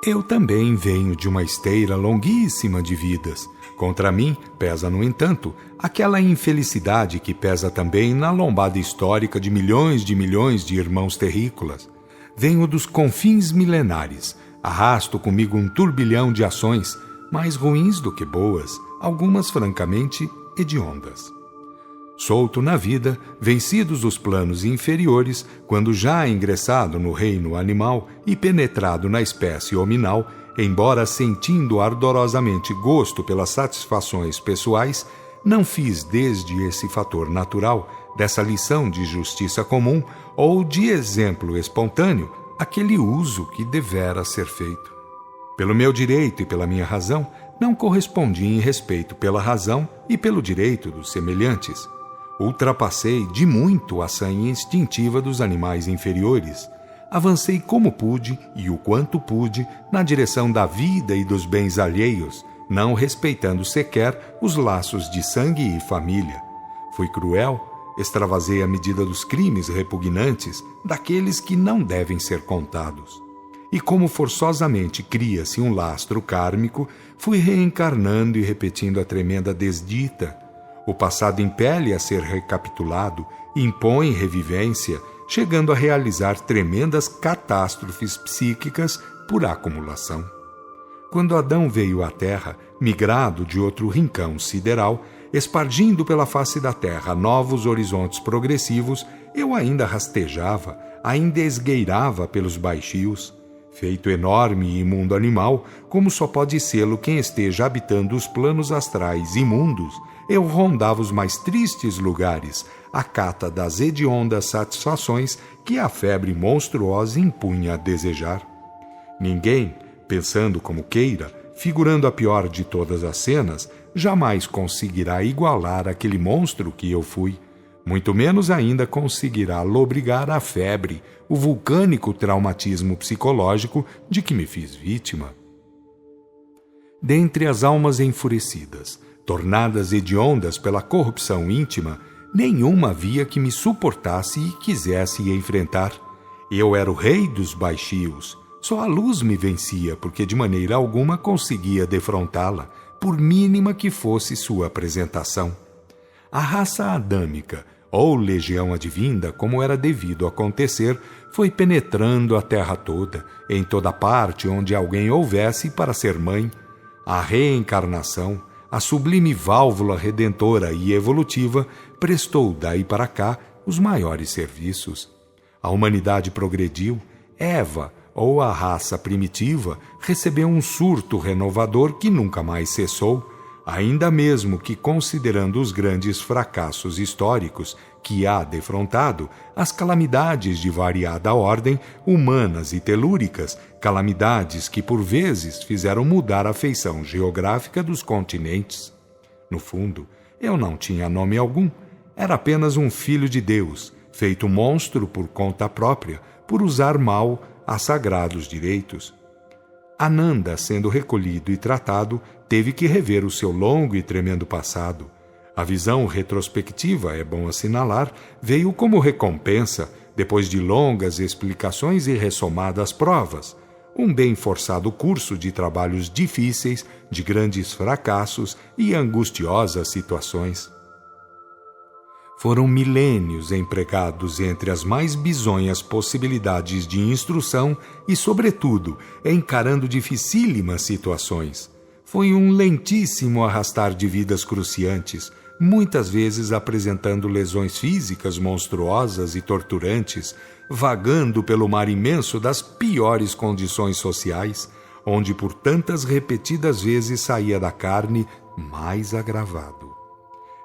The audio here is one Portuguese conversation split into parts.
Eu também venho de uma esteira longuíssima de vidas. Contra mim pesa, no entanto, aquela infelicidade que pesa também na lombada histórica de milhões de irmãos terrícolas. Venho dos confins milenares, arrasto comigo um turbilhão de ações, mais ruins do que boas, algumas francamente hediondas. Solto na vida, vencidos os planos inferiores, quando já ingressado no reino animal e penetrado na espécie hominal, embora sentindo ardorosamente gosto pelas satisfações pessoais, não fiz desde esse fator natural, dessa lição de justiça comum ou de exemplo espontâneo, aquele uso que devera ser feito. Pelo meu direito e pela minha razão, não correspondi em respeito pela razão e pelo direito dos semelhantes. Ultrapassei de muito a sanha instintiva dos animais inferiores. Avancei como pude e o quanto pude na direção da vida e dos bens alheios, não respeitando sequer os laços de sangue e família. Fui cruel, extravasei a medida dos crimes repugnantes, daqueles que não devem ser contados. E como forçosamente cria-se um lastro kármico, fui reencarnando e repetindo a tremenda desdita. O passado impele a ser recapitulado, impõe revivência, chegando a realizar tremendas catástrofes psíquicas por acumulação. Quando Adão veio à Terra, migrado de outro rincão sideral, espargindo pela face da Terra novos horizontes progressivos, eu ainda rastejava, ainda esgueirava pelos baixios. Feito enorme e imundo animal, como só pode sê-lo quem esteja habitando os planos astrais imundos, eu rondava os mais tristes lugares, à cata das hediondas satisfações que a febre monstruosa impunha a desejar. Ninguém, pensando como queira, figurando a pior de todas as cenas, jamais conseguirá igualar aquele monstro que eu fui. Muito menos ainda conseguirá lobrigar a febre, o vulcânico traumatismo psicológico de que me fiz vítima. Dentre as almas enfurecidas, tornadas hediondas pela corrupção íntima, nenhuma havia que me suportasse e quisesse enfrentar. Eu era o rei dos baixios. Só a luz me vencia, porque de maneira alguma conseguia defrontá-la, por mínima que fosse sua apresentação. A raça adâmica, ou legião advinda, como era devido acontecer, foi penetrando a terra toda, em toda parte onde alguém houvesse para ser mãe. A reencarnação, a sublime válvula redentora e evolutiva, prestou daí para cá os maiores serviços. A humanidade progrediu. Eva, ou a raça primitiva, recebeu um surto renovador que nunca mais cessou, ainda mesmo que, considerando os grandes fracassos históricos que há defrontado, as calamidades de variada ordem, humanas e telúricas, calamidades que por vezes fizeram mudar a feição geográfica dos continentes. No fundo, eu não tinha nome algum, era apenas um filho de Deus, feito monstro por conta própria, por usar mal a sagrados direitos. Ananda, sendo recolhido e tratado, teve que rever o seu longo e tremendo passado. A visão retrospectiva, é bom assinalar, veio como recompensa, depois de longas explicações e ressomadas provas, um bem forçado curso de trabalhos difíceis, de grandes fracassos e angustiosas situações. Foram milênios empregados entre as mais bizonhas possibilidades de instrução e, sobretudo, encarando dificílimas situações. Foi um lentíssimo arrastar de vidas cruciantes, muitas vezes apresentando lesões físicas monstruosas e torturantes, vagando pelo mar imenso das piores condições sociais, onde por tantas repetidas vezes saía da carne mais agravado.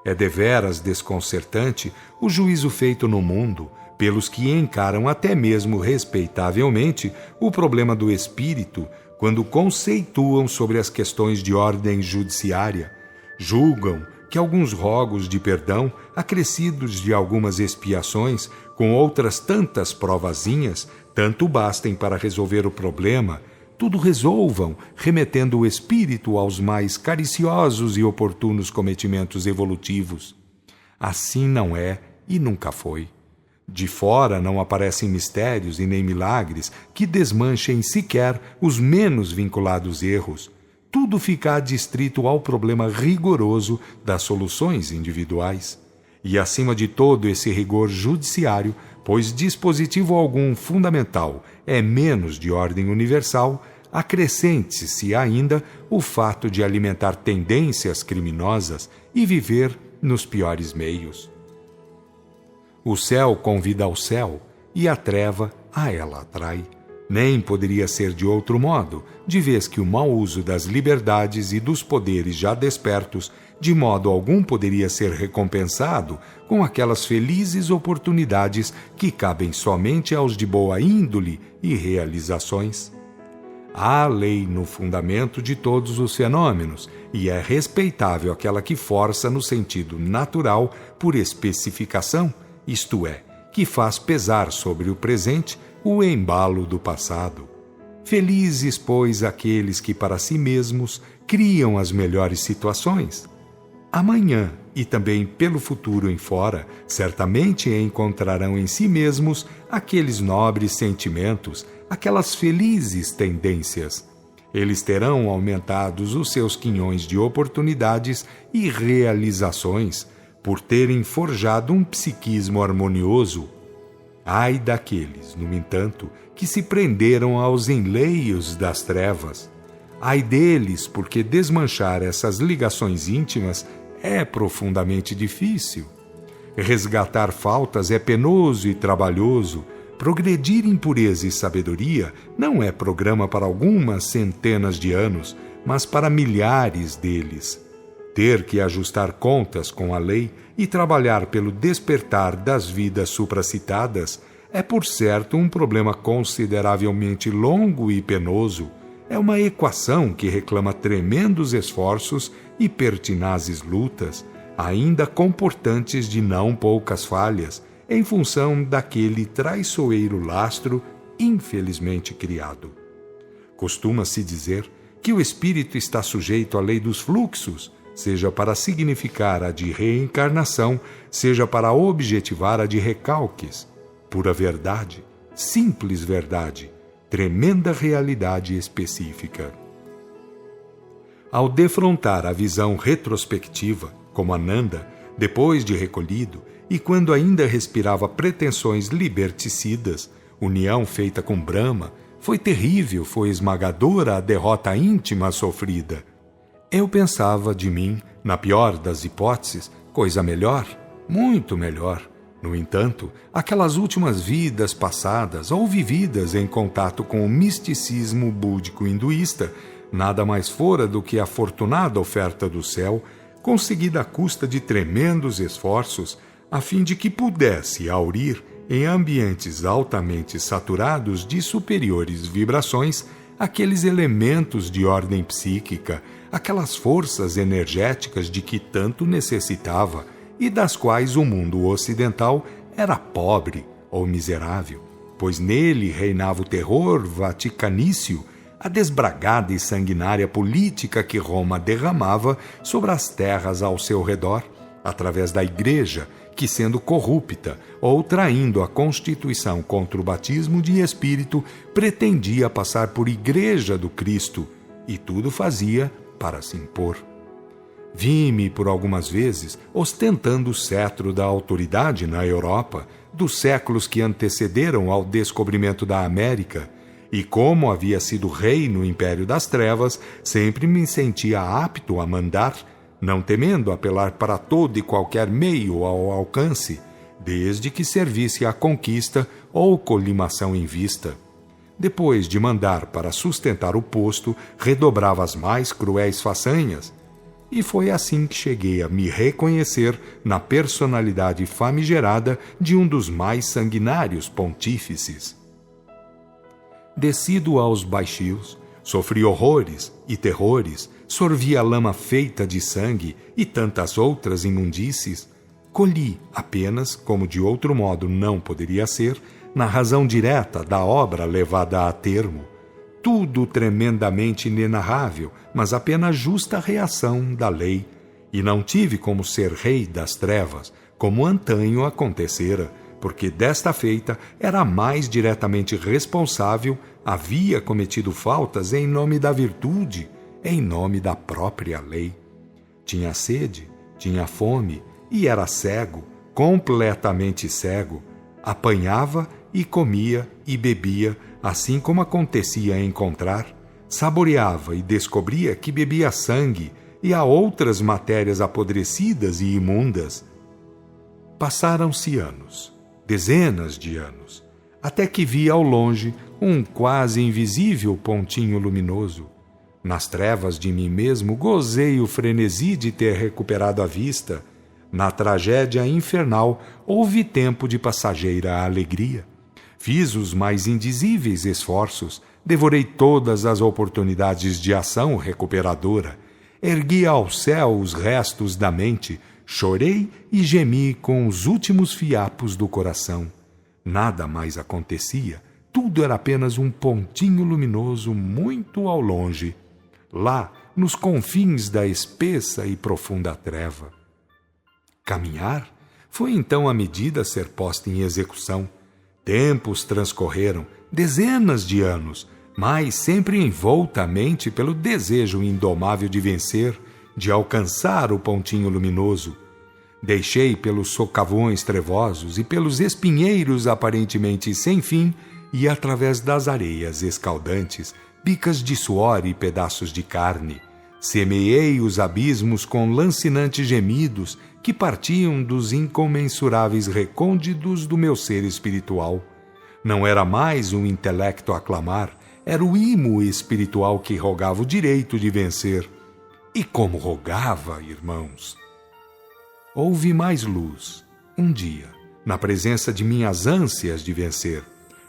É deveras desconcertante o juízo feito no mundo pelos que encaram até mesmo respeitavelmente o problema do espírito quando conceituam sobre as questões de ordem judiciária. Julgam que alguns rogos de perdão, acrescidos de algumas expiações, com outras tantas provazinhas, tanto bastem para resolver o problema, tudo resolvam, remetendo o espírito aos mais cariciosos e oportunos cometimentos evolutivos. Assim não é e nunca foi. De fora não aparecem mistérios e nem milagres que desmanchem sequer os menos vinculados erros. Tudo fica adstrito ao problema rigoroso das soluções individuais. E acima de todo esse rigor judiciário, pois dispositivo algum fundamental é menos de ordem universal, acrescente-se ainda o fato de alimentar tendências criminosas e viver nos piores meios. O céu convida ao céu e a treva a ela atrai. Nem poderia ser de outro modo, de vez que o mau uso das liberdades e dos poderes já despertos de modo algum poderia ser recompensado com aquelas felizes oportunidades que cabem somente aos de boa índole e realizações. Há lei no fundamento de todos os fenômenos, e é respeitável aquela que força no sentido natural por especificação, isto é, que faz pesar sobre o presente o embalo do passado. Felizes, pois, aqueles que para si mesmos criam as melhores situações. Amanhã, e também pelo futuro em fora, certamente encontrarão em si mesmos aqueles nobres sentimentos, aquelas felizes tendências. Eles terão aumentados os seus quinhões de oportunidades e realizações, por terem forjado um psiquismo harmonioso. Ai daqueles, no entanto, que se prenderam aos enleios das trevas. Ai deles, porque desmanchar essas ligações íntimas é profundamente difícil. Resgatar faltas é penoso e trabalhoso. Progredir em pureza e sabedoria não é programa para algumas centenas de anos, mas para milhares deles. Ter que ajustar contas com a lei e trabalhar pelo despertar das vidas supracitadas é, por certo, um problema consideravelmente longo e penoso. É uma equação que reclama tremendos esforços e pertinazes lutas, ainda comportantes de não poucas falhas, em função daquele traiçoeiro lastro infelizmente criado. Costuma-se dizer que o espírito está sujeito à lei dos fluxos, seja para significar a de reencarnação, seja para objetivar a de recalques. Pura verdade, simples verdade, tremenda realidade específica. Ao defrontar a visão retrospectiva, como Ananda, depois de recolhido, e quando ainda respirava pretensões liberticidas, união feita com Brahma, foi terrível, foi esmagadora a derrota íntima sofrida. Eu pensava de mim, na pior das hipóteses, coisa melhor, muito melhor. No entanto, aquelas últimas vidas passadas ou vividas em contato com o misticismo búdico-hinduísta, nada mais fora do que a afortunada oferta do céu, conseguida à custa de tremendos esforços, a fim de que pudesse aurir, em ambientes altamente saturados de superiores vibrações, aqueles elementos de ordem psíquica, aquelas forças energéticas de que tanto necessitava e das quais o mundo ocidental era pobre ou miserável, pois nele reinava o terror vaticanício, a desbragada e sanguinária política que Roma derramava sobre as terras ao seu redor, através da Igreja, que, sendo corrupta ou traindo a Constituição contra o batismo de Espírito, pretendia passar por Igreja do Cristo, e tudo fazia para se impor. Vi-me por algumas vezes ostentando o cetro da autoridade na Europa, dos séculos que antecederam ao descobrimento da América, e como havia sido rei no Império das Trevas, sempre me sentia apto a mandar, não temendo apelar para todo e qualquer meio ao alcance, desde que servisse à conquista ou colimação em vista. Depois de mandar para sustentar o posto, redobrava as mais cruéis façanhas. E foi assim que cheguei a me reconhecer na personalidade famigerada de um dos mais sanguinários pontífices. Descido aos baixios, sofri horrores e terrores, sorvi a lama feita de sangue e tantas outras imundícies. Colhi apenas, como de outro modo não poderia ser, na razão direta da obra levada a termo. Tudo tremendamente inenarrável, mas apenas justa reação da lei. E não tive como ser rei das trevas, como antanho acontecera, porque desta feita era mais diretamente responsável, havia cometido faltas em nome da virtude, em nome da própria lei. Tinha sede, tinha fome e era cego, completamente cego. Apanhava e comia e bebia, assim como acontecia encontrar. Saboreava e descobria que bebia sangue e a outras matérias apodrecidas e imundas. Passaram-se anos, dezenas de anos, até que vi ao longe um quase invisível pontinho luminoso. Nas trevas de mim mesmo gozei o frenesi de ter recuperado a vista. Na tragédia infernal houve tempo de passageira alegria. Fiz os mais indizíveis esforços, devorei todas as oportunidades de ação recuperadora, ergui ao céu os restos da mente, chorei e gemi com os últimos fiapos do coração. Nada mais acontecia, tudo era apenas um pontinho luminoso muito ao longe, lá nos confins da espessa e profunda treva. Caminhar foi então a medida a ser posta em execução. Tempos transcorreram, dezenas de anos, mas sempre envolta a mente pelo desejo indomável de vencer, de alcançar o pontinho luminoso. Deixei pelos socavões trevosos e pelos espinheiros aparentemente sem fim e através das areias escaldantes, bicas de suor e pedaços de carne. Semeei os abismos com lancinantes gemidos que partiam dos incomensuráveis recônditos do meu ser espiritual. Não era mais um intelecto a clamar, era o imo espiritual que rogava o direito de vencer. E como rogava, irmãos! Houve mais luz, um dia, na presença de minhas ânsias de vencer.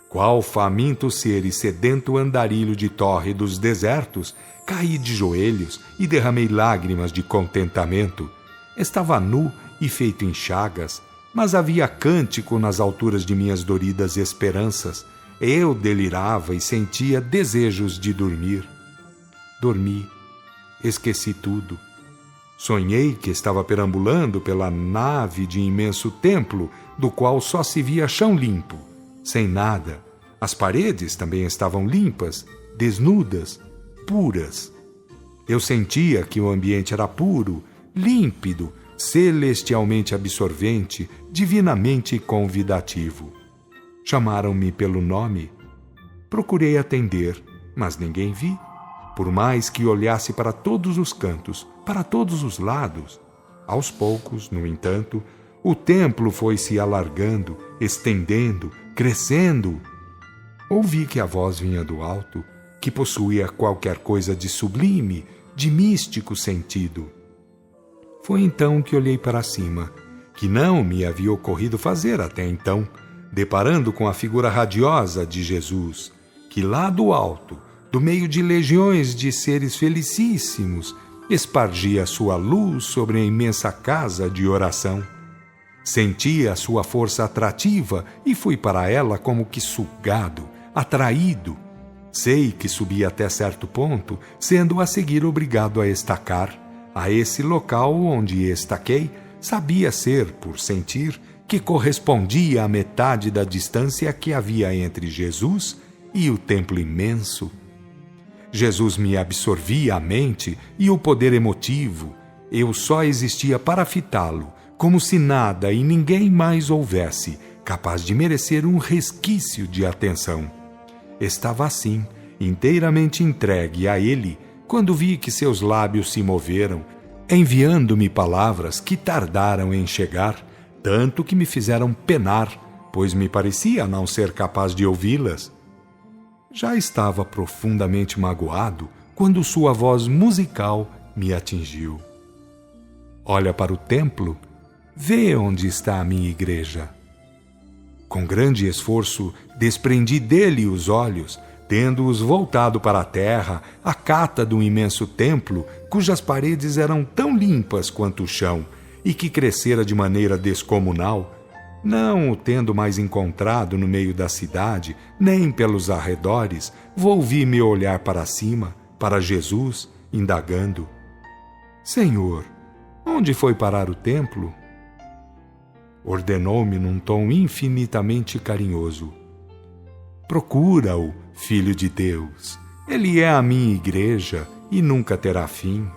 Qual faminto ser e sedento andarilho de torre dos desertos, caí de joelhos e derramei lágrimas de contentamento. Estava nu e feito em chagas, mas havia cântico nas alturas de minhas doridas esperanças. Eu delirava e sentia desejos de dormir. Dormi, esqueci tudo. Sonhei que estava perambulando pela nave de imenso templo, do qual só se via chão limpo, sem nada. As paredes também estavam limpas, desnudas, puras. Eu sentia que o ambiente era puro, límpido, celestialmente absorvente, divinamente convidativo. Chamaram-me pelo nome. Procurei atender, mas ninguém vi. Por mais que olhasse para todos os cantos, para todos os lados. Aos poucos, no entanto, o templo foi se alargando, estendendo, crescendo. Ouvi que a voz vinha do alto, que possuía qualquer coisa de sublime, de místico sentido. Foi então que olhei para cima, que não me havia ocorrido fazer até então, deparando com a figura radiosa de Jesus, que lá do alto, do meio de legiões de seres felicíssimos, espargia sua luz sobre a imensa casa de oração. Senti a sua força atrativa e fui para ela como que sugado, atraído. Sei que subi até certo ponto, sendo a seguir obrigado a estacar. A esse local onde estaquei, sabia ser, por sentir, que correspondia à metade da distância que havia entre Jesus e o templo imenso. Jesus me absorvia a mente e o poder emotivo. Eu só existia para fitá-lo, como se nada e ninguém mais houvesse, capaz de merecer um resquício de atenção. Estava assim, inteiramente entregue a ele, quando vi que seus lábios se moveram, enviando-me palavras que tardaram em chegar, tanto que me fizeram penar, pois me parecia não ser capaz de ouvi-las. Já estava profundamente magoado quando sua voz musical me atingiu. Olha para o templo, vê onde está a minha igreja. Com grande esforço, desprendi dele os olhos, tendo-os voltado para a terra, à cata do imenso templo, cujas paredes eram tão limpas quanto o chão, e que crescera de maneira descomunal, não o tendo mais encontrado no meio da cidade, nem pelos arredores, volvi-me olhar para cima, para Jesus, indagando: Senhor, onde foi parar o templo? ordenou-me num tom infinitamente carinhoso: procura-o, Filho de Deus. Ele é a minha igreja e nunca terá fim.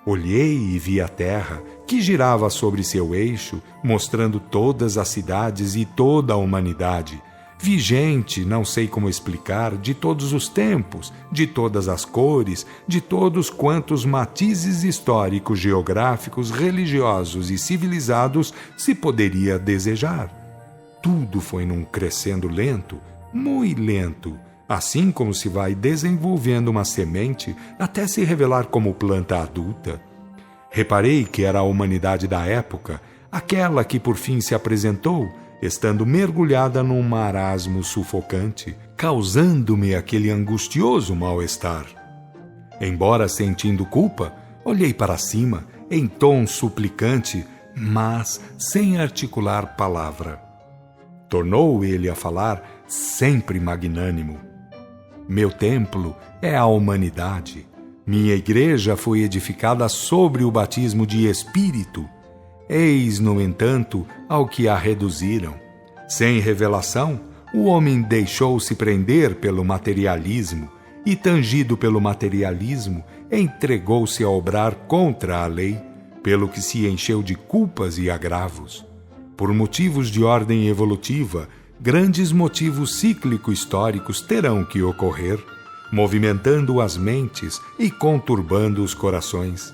Olhei e vi a terra, que girava sobre seu eixo, mostrando todas as cidades e toda a humanidade. Vi gente, não sei como explicar, de todos os tempos, de todas as cores, de todos quantos matizes históricos, geográficos, religiosos e civilizados se poderia desejar. Tudo foi num crescendo lento, muito lento, assim como se vai desenvolvendo uma semente até se revelar como planta adulta. Reparei que era a humanidade da época, aquela que por fim se apresentou, estando mergulhada num marasmo sufocante, causando-me aquele angustioso mal-estar. Embora sentindo culpa, olhei para cima, em tom suplicante, mas sem articular palavra. Tornou ele a falar, sempre magnânimo: meu templo é a humanidade. Minha igreja foi edificada sobre o batismo de Espírito. Eis, no entanto, ao que a reduziram. Sem revelação, o homem deixou-se prender pelo materialismo e, tangido pelo materialismo, entregou-se a obrar contra a lei, pelo que se encheu de culpas e agravos. Por motivos de ordem evolutiva, grandes motivos cíclico-históricos terão que ocorrer, movimentando as mentes e conturbando os corações.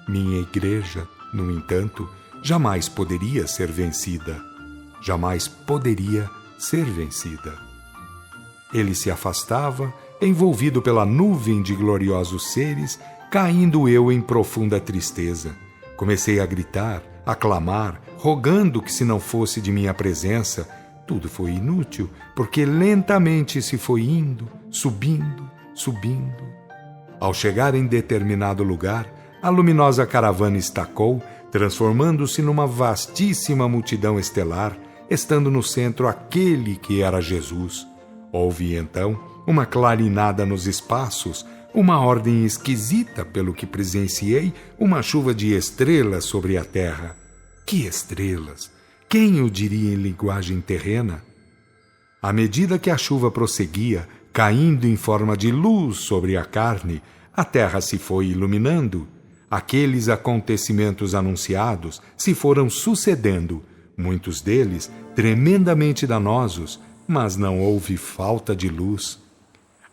Minha igreja, no entanto, jamais poderia ser vencida. Jamais poderia ser vencida. Ele se afastava, envolvido pela nuvem de gloriosos seres, caindo eu em profunda tristeza. Comecei a gritar, a clamar, rogando que, se não fosse de minha presença, tudo foi inútil, porque lentamente se foi indo, subindo, subindo. Ao chegar em determinado lugar, a luminosa caravana estacou, transformando-se numa vastíssima multidão estelar, estando no centro aquele que era Jesus. Houve, então, uma clarinada nos espaços, uma ordem esquisita, pelo que presenciei, uma chuva de estrelas sobre a terra. Que estrelas! Quem o diria em linguagem terrena? À medida que a chuva prosseguia, caindo em forma de luz sobre a carne, a terra se foi iluminando. Aqueles acontecimentos anunciados se foram sucedendo, muitos deles tremendamente danosos, mas não houve falta de luz.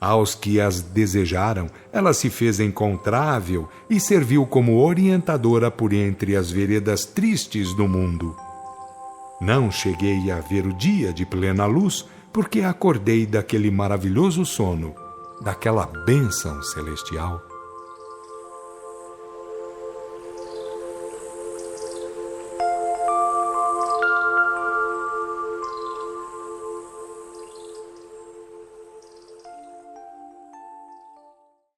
Aos que as desejaram, ela se fez encontrável e serviu como orientadora por entre as veredas tristes do mundo. Não cheguei a ver o dia de plena luz, porque acordei daquele maravilhoso sono, daquela bênção celestial.